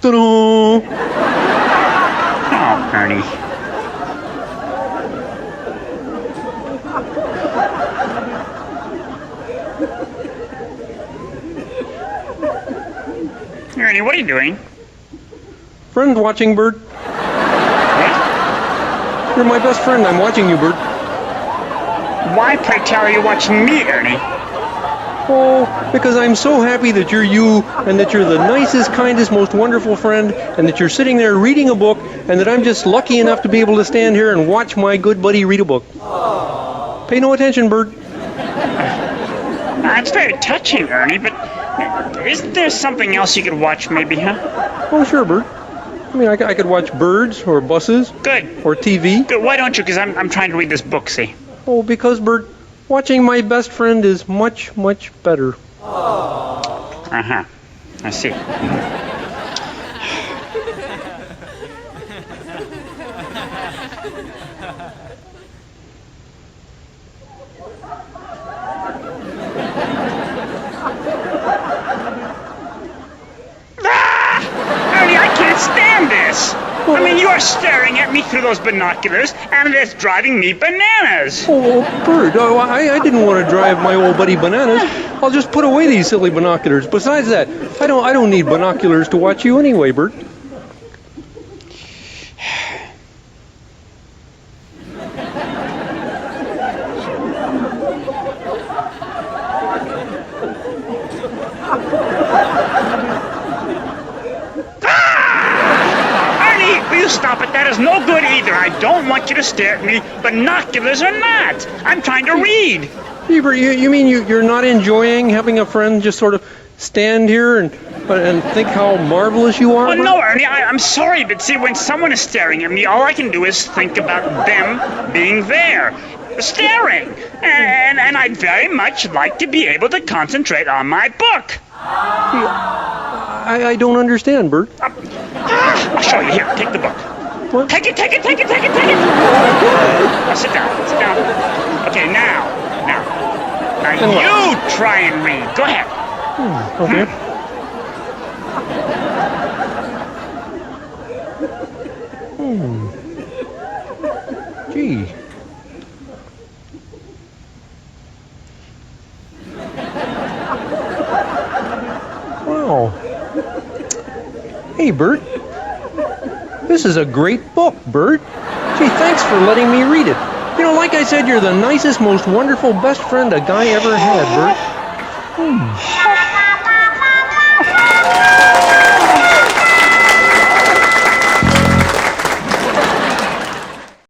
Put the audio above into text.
Ta-da! Oh, Ernie. Ernie, what are you doing? Friend watching, Bert. What? You're my best friend. I'm watching you, Bert. Why, pray tell, are you watching me, Ernie? Oh, because I'm so happy that you're you, and that you're the nicest, kindest, most wonderful friend, and that you're sitting there reading a book, and that I'm just lucky enough to be able to stand here and watch my good buddy read a book. Pay no attention, Bert. It's very touching, Ernie, but isn't there something else you could watch, maybe, huh? Oh, sure, Bert. I mean, I could watch birds, or buses, Good. or TV. Good. Why don't you? Because I'm trying to read this book, see? Oh, because, Bert, watching my best friend is much, much better. Uh-huh. I see. Ernie, I can't stand this. I mean, you're staring at me through those binoculars, and it's driving me bananas. Oh, Bert, I didn't want to drive my old buddy bananas. I'll just put away these silly binoculars. Besides that, I don't need binoculars to watch you anyway, Bert. Ernie, will you stop it? That is no good either. I don't want you to stare at me, binoculars or not. I'm trying to read. Hey, Bert, you mean you're not enjoying having a friend just sort of stand here and think how marvelous you are? Oh, Bert? no, Ernie, I'm sorry, but see, when someone is staring at me, all I can do is think about them being there, staring. And I'd very much like to be able to concentrate on my book. I don't understand, Bert. I'll show you. Here, take the book. What? Take it. Now, sit down. Okay, now, you try and read. Go ahead. Okay. Gee. Wow. Hey, Bert. This is a great book, Bert. Gee, thanks for letting me read it. You know, like I said, you're the nicest, most wonderful best friend a guy ever had, Bert.